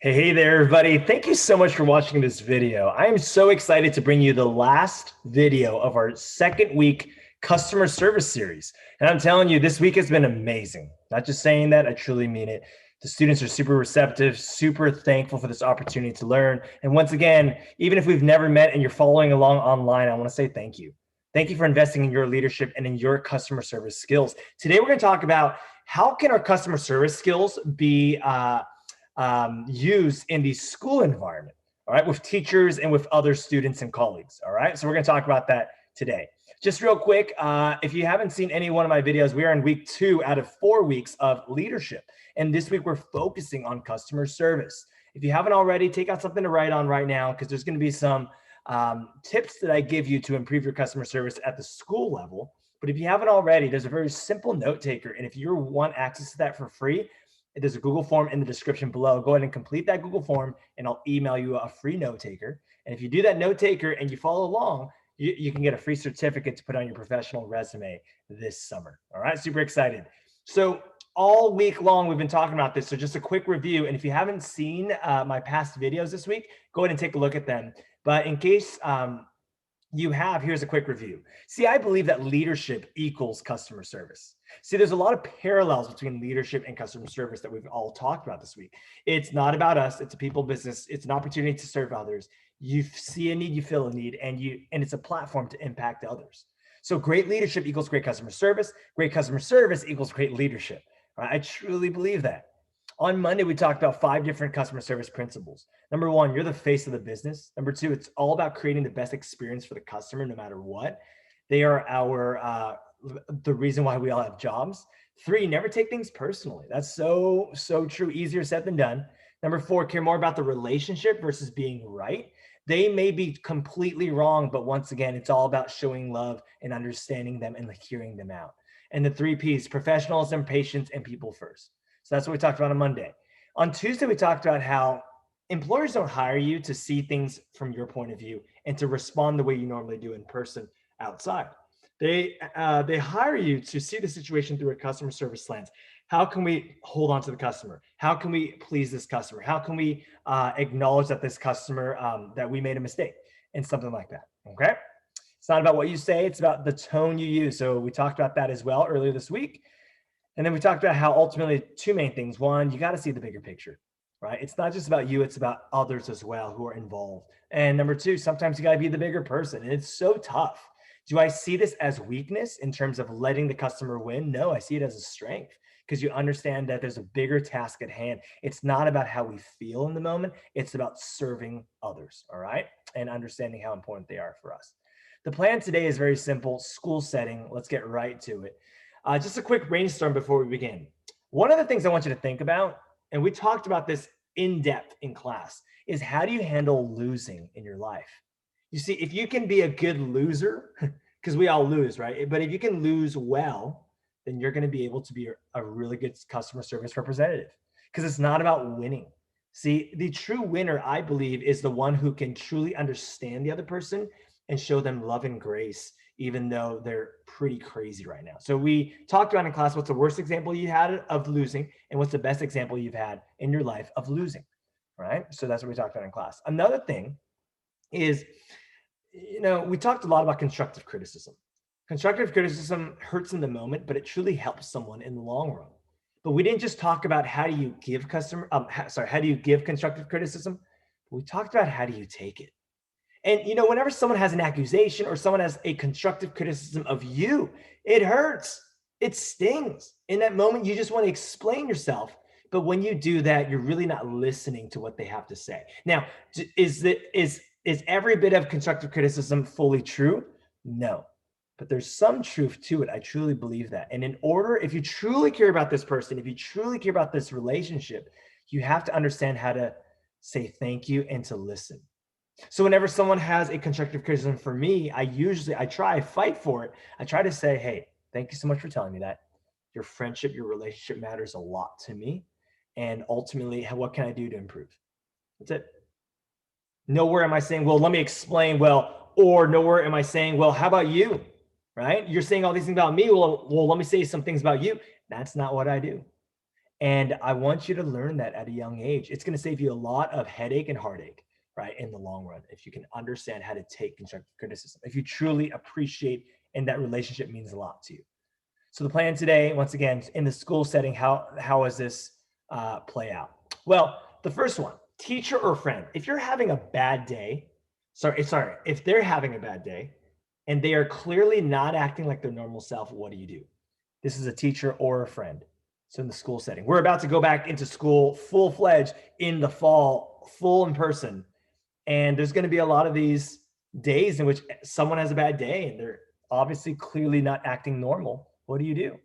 Hey there, everybody. Thank you so much for watching this video. I am so excited to bring you the last video of our second week customer service series. And I'm telling you, this week has been amazing. Not just saying that, I truly mean it. The students are super receptive, super thankful for this opportunity to learn. And once again, even if we've never met and you're following along online, I want to say thank you. Thank you for investing in your leadership and in your customer service skills. Today, we're going to talk about how can our customer service skills be used in the school environment, all right, with teachers and with other students and colleagues, all right? So we're gonna talk about that today. Just real quick, if you haven't seen any one of my videos, we are in week 2 out of 4 weeks of leadership. And this week we're focusing on customer service. If you haven't already, take out something to write on right now, because there's gonna be some tips that I give you to improve your customer service at the school level. But if you haven't already, there's a very simple note taker. And if you want access to that for free, there's a Google form in the description below. Go ahead and complete that Google form and I'll email you a free note taker. And if you do that note taker and you follow along, you can get a free certificate to put on your professional resume this summer. All right, super excited. So all week long, we've been talking about this. So just a quick review. And if you haven't seen my past videos this week, go ahead and take a look at them. But in case you have, here's a quick review. See, I believe that leadership equals customer service. See, there's a lot of parallels between leadership and customer service that we've all talked about this week. It's not about us. It's a people business. It's an opportunity to serve others. You see a need, you fill a need, and it's a platform to impact others. So great leadership equals great customer service. Great customer service equals great leadership. Right? I truly believe that. On Monday, we talked about 5 different customer service principles. Number 1, you're the face of the business. Number 2, it's all about creating the best experience for the customer, no matter what. They are the reason why we all have jobs. 3, never take things personally. That's so true. Easier said than done. Number 4, care more about the relationship versus being right. They may be completely wrong, but once again, it's all about showing love and understanding them and hearing them out. And the 3 P's, professionalism, patience, and people first. So that's what we talked about on Monday. On Tuesday, we talked about how employers don't hire you to see things from your point of view and to respond the way you normally do in person outside. They hire you to see the situation through a customer service lens. How can we hold on to the customer? How can we please this customer? How can we acknowledge that this customer, that we made a mistake and something like that, okay? It's not about what you say, it's about the tone you use. So we talked about that as well earlier this week. And then we talked about how ultimately 2 main things. 1, you got to see the bigger picture, right? It's not just about you, it's about others as well who are involved. And number 2, sometimes you got to be the bigger person. And it's so tough. Do I see this as weakness in terms of letting the customer win? No, I see it as a strength because you understand that there's a bigger task at hand. It's not about how we feel in the moment. It's about serving others, all right? And understanding how important they are for us. The plan today is very simple, school setting. Let's get right to it. Just a quick brainstorm before we begin. One of the things I want you to think about, and we talked about this in depth in class, is how do you handle losing in your life? You see, if you can be a good loser, because we all lose, right? But if you can lose well, then you're going to be able to be a really good customer service representative because it's not about winning. See, the true winner, I believe, is the one who can truly understand the other person and show them love and grace, even though they're pretty crazy right now. So we talked about in class, what's the worst example you had of losing and what's the best example you've had in your life of losing, right? So that's what we talked about in class. Another thing is, we talked a lot about constructive criticism. Constructive criticism hurts in the moment, but it truly helps someone in the long run. But we didn't just talk about how do you give constructive criticism. We talked about how do you take it. And, whenever someone has an accusation or someone has a constructive criticism of you, it hurts. It stings. In that moment, you just want to explain yourself. But when you do that, you're really not listening to what they have to say. Now, is every bit of constructive criticism fully true? No. But there's some truth to it. I truly believe that. And if you truly care about this person, if you truly care about this relationship, you have to understand how to say thank you and to listen. So whenever someone has a constructive criticism for me, I fight for it. I try to say, hey, thank you so much for telling me that. Your friendship, your relationship matters a lot to me. And ultimately, what can I do to improve? That's it. Nowhere am I saying, well, let me explain, well, or nowhere am I saying, well, how about you, right? You're saying all these things about me. Well, let me say some things about you. That's not what I do. And I want you to learn that at a young age. It's going to save you a lot of headache and heartache, right? In the long run, if you can understand how to take constructive criticism, if you truly appreciate and that relationship means a lot to you. So the plan today, once again, in the school setting, how does this play out? Well, the first one, teacher or friend. If you're having a bad day, if they're having a bad day and they are clearly not acting like their normal self, what do you do? This is a teacher or a friend. So in the school setting, we're about to go back into school full-fledged in the fall, full in person. And there's going to be a lot of these days in which someone has a bad day and they're obviously clearly not acting normal. What do you do?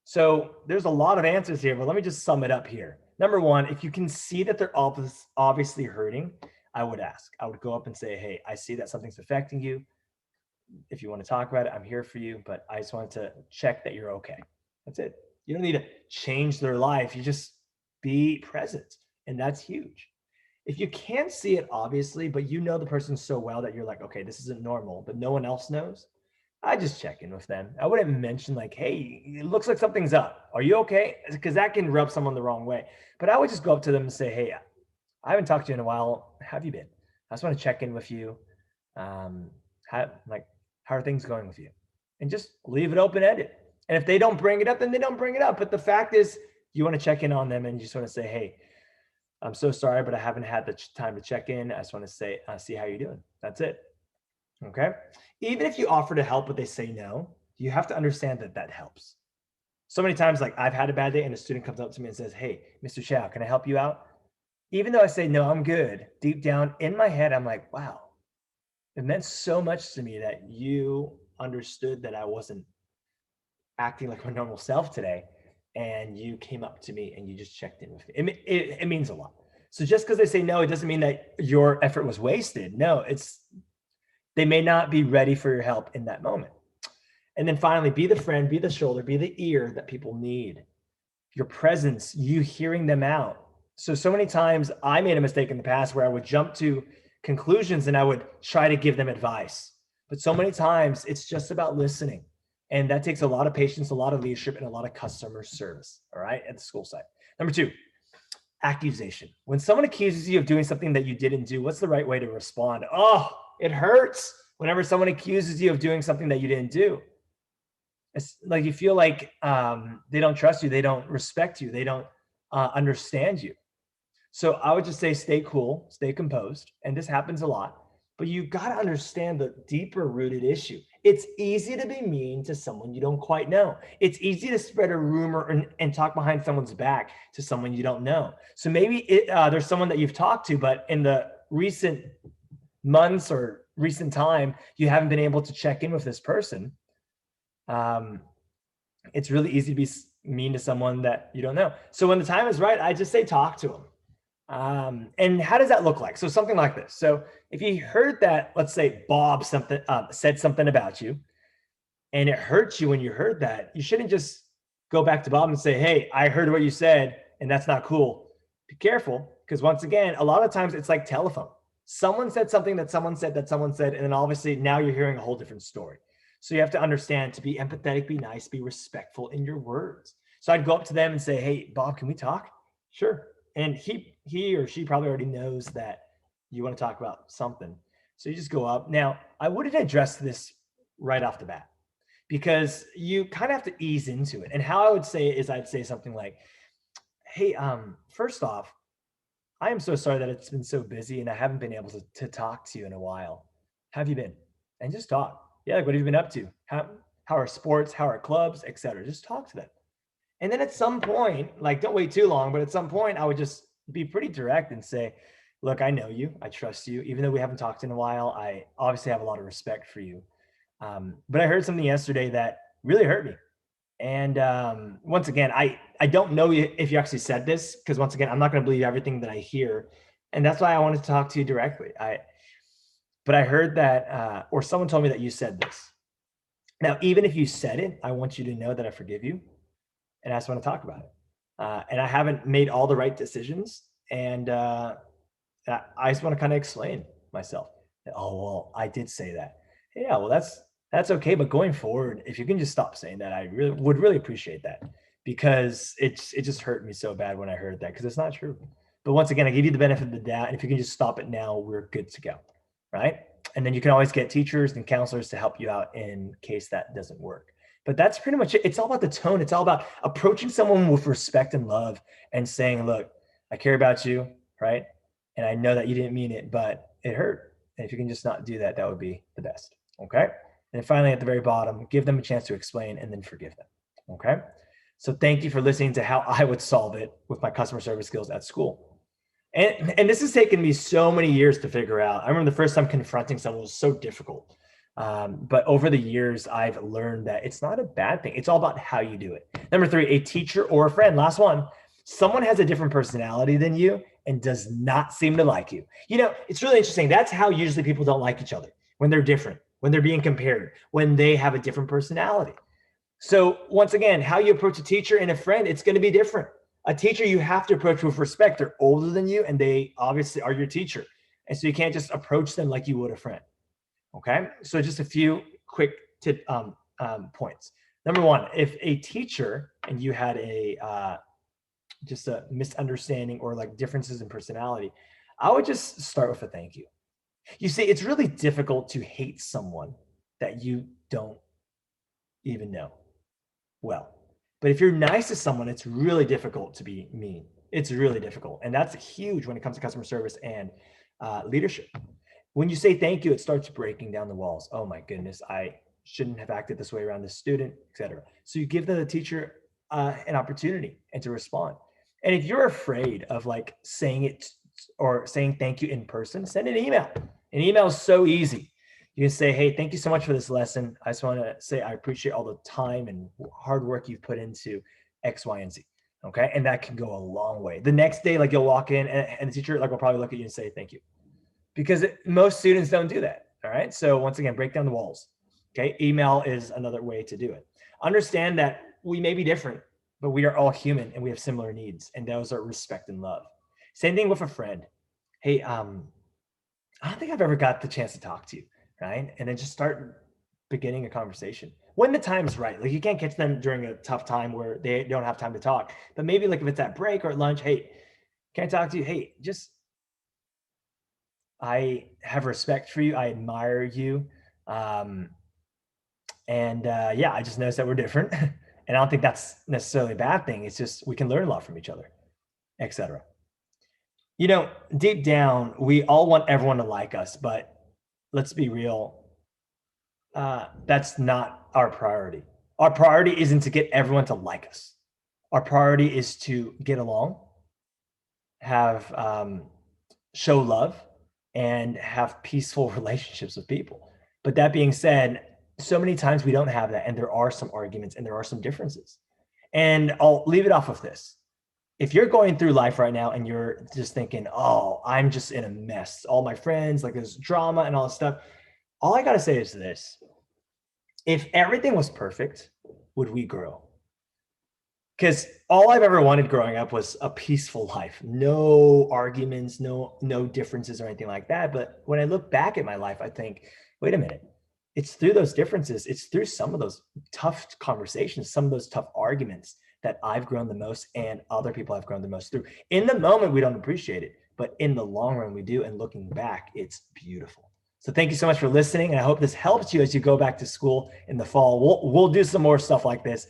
So there's a lot of answers here, but let me just sum it up here. Number one, if you can see that they're obviously hurting, I would ask. I would go up and say, hey, I see that something's affecting you. If you want to talk about it, I'm here for you, but I just wanted to check that you're okay. That's it. You don't need to change their life. You just be present. And that's huge. If you can't see it, obviously, but you know the person so well that you're like, okay, this isn't normal, but no one else knows, I just check in with them. I wouldn't mention like, hey, it looks like something's up. Are you okay? Because that can rub someone the wrong way. But I would just go up to them and say, hey, I haven't talked to you in a while. How have you been? I just want to check in with you. How are things going with you? And just leave it open-ended. And if they don't bring it up, then they don't bring it up. But the fact is, you want to check in on them and you just want to say, hey, I'm so sorry, but I haven't had the time to check in. I just want to say, see how you're doing. That's it. Okay. Even if you offer to help, but they say no, you have to understand that that helps. So many times, like I've had a bad day and a student comes up to me and says, hey, Mr. Chow, can I help you out? Even though I say, no, I'm good, deep down in my head, I'm like, wow, it meant so much to me that you understood that I wasn't acting like my normal self today. And you came up to me and you just checked in with me. It means a lot. So just because they say no, it doesn't mean that your effort was wasted. No, they may not be ready for your help in that moment. And then finally, be the friend, be the shoulder, be the ear that people need. Your presence, you hearing them out. So many times I made a mistake in the past where I would jump to conclusions and I would try to give them advice. But so many times it's just about listening. And that takes a lot of patience, a lot of leadership, and a lot of customer service, all right, at the school site. Number two, accusation. When someone accuses you of doing something that you didn't do, what's the right way to respond? Oh, it hurts whenever someone accuses you of doing something that you didn't do. It's like you feel like they don't trust you, they don't respect you, they don't understand you. So I would just say stay cool, stay composed, and this happens a lot. But you got to understand the deeper rooted issue. It's easy to be mean to someone you don't quite know. It's easy to spread a rumor and talk behind someone's back to someone you don't know. So maybe there's someone that you've talked to, but in the recent months or recent time, you haven't been able to check in with this person. It's really easy to be mean to someone that you don't know. So when the time is right, I just say talk to them. And how does that look like? So something like this. So if you heard that, let's say Bob said something about you and it hurts you when you heard that, you shouldn't just go back to Bob and say, hey, I heard what you said and that's not cool. Be careful, because once again, a lot of times it's like telephone. Someone said something that someone said that someone said, and then obviously now you're hearing a whole different story. So you have to understand to be empathetic, be nice, be respectful in your words. So I'd go up to them and say, hey, Bob, can we talk? Sure. And he or she probably already knows that you want to talk about something. So you just go up. Now, I wouldn't address this right off the bat because you kind of have to ease into it. And how I would say it is I'd say something like, hey, first off, I am so sorry that it's been so busy and I haven't been able to talk to you in a while. How have you been? And just talk. Yeah, like what have you been up to? How are sports? How are clubs, etc. Just talk to them. And then at some point, like don't wait too long, but at some point I would just be pretty direct and say, look, I know you, I trust you. Even though we haven't talked in a while, I obviously have a lot of respect for you. But I heard something yesterday that really hurt me. And once again, I don't know if you actually said this, because once again, I'm not going to believe everything that I hear. And that's why I wanted to talk to you directly. But I heard that, or someone told me that you said this. Now, even if you said it, I want you to know that I forgive you. And I just want to talk about it. And I haven't made all the right decisions. And I just want to kind of explain. myself. Oh, well, I did say that. Yeah, well, that's okay. But going forward, if you can just stop saying that, I would really appreciate that, because it just hurt me so bad when I heard that, because it's not true. But once again, I give you the benefit of the doubt, and if you can just stop it now, we're good to go, right? And then you can always get teachers and counselors to help you out in case that doesn't work. But that's pretty much it. It's all about the tone. It's all about approaching someone with respect and love and saying, look, I care about you, right? And I know that you didn't mean it, but it hurt. And if you can just not do that, that would be the best. Okay. And finally, at the very bottom, give them a chance to explain and then forgive them. Okay. So thank you for listening to how I would solve it with my customer service skills at school. And this has taken me so many years to figure out. I remember the first time confronting someone was so difficult. But over the years, I've learned that it's not a bad thing. It's all about how you do it. Number 3, a teacher or a friend. Last one, someone has a different personality than you and does not seem to like you. You know, it's really interesting. That's how usually people don't like each other, when they're different, when they're being compared, when they have a different personality. So once again, how you approach a teacher and a friend, it's going to be different. A teacher you have to approach with respect. They're older than you and they obviously are your teacher. And so you can't just approach them like you would a friend. Okay. So just a few quick points. Number 1, if a teacher and you had just a misunderstanding or like differences in personality, I would just start with a thank you. You see, it's really difficult to hate someone that you don't even know well. But if you're nice to someone, it's really difficult to be mean. It's really difficult. And that's huge when it comes to customer service and leadership. When you say thank you, it starts breaking down the walls. Oh my goodness, I shouldn't have acted this way around this student, etc. So you give the teacher an opportunity and to respond. And if you're afraid of like saying it or saying thank you in person, send an email. An email is so easy. You can say, hey, thank you so much for this lesson. I just want to say I appreciate all the time and hard work you've put into X, Y, and Z. Okay. And that can go a long way. The next day, like you'll walk in and the teacher like will probably look at you and say thank you. Because most students don't do that. All right. So once again, break down the walls. Okay. Email is another way to do it. Understand that we may be different, but we are all human and we have similar needs. And those are respect and love. Same thing with a friend. Hey, I don't think I've ever got the chance to talk to you. Right. And then just start beginning a conversation when the time's right. Like you can't catch them during a tough time where they don't have time to talk, but maybe like if it's at break or at lunch, hey, can I talk to you? Hey, just, I have respect for you. I admire you. Yeah, I just noticed that we're different. And I don't think that's necessarily a bad thing. It's just, we can learn a lot from each other, etc. You know, deep down, we all want everyone to like us, but let's be real. That's not our priority. Our priority isn't to get everyone to like us. Our priority is to get along, have, show love, and have peaceful relationships with people. But that being said, so many times we don't have that. And there are some arguments and there are some differences. And I'll leave it off of this. If you're going through life right now and you're just thinking, oh, I'm just in a mess, all my friends, like there's drama and all this stuff, all I got to say is this. If everything was perfect, would we grow? Because all I've ever wanted growing up was a peaceful life, no arguments, no differences or anything like that. But when I look back at my life, I think, wait a minute, it's through those differences, it's through some of those tough conversations, some of those tough arguments that I've grown the most and other people have grown the most through. In the moment, we don't appreciate it, but in the long run, we do. And looking back, it's beautiful. So thank you so much for listening. And I hope this helps you as you go back to school in the fall. We'll do some more stuff like this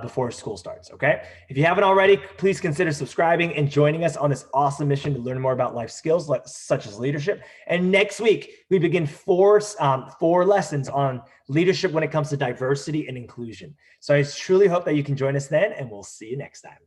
before school starts. Okay. If you haven't already, please consider subscribing and joining us on this awesome mission to learn more about life skills such as leadership. And next week, we begin four lessons on leadership when it comes to diversity and inclusion. So I truly hope that you can join us then, and we'll see you next time.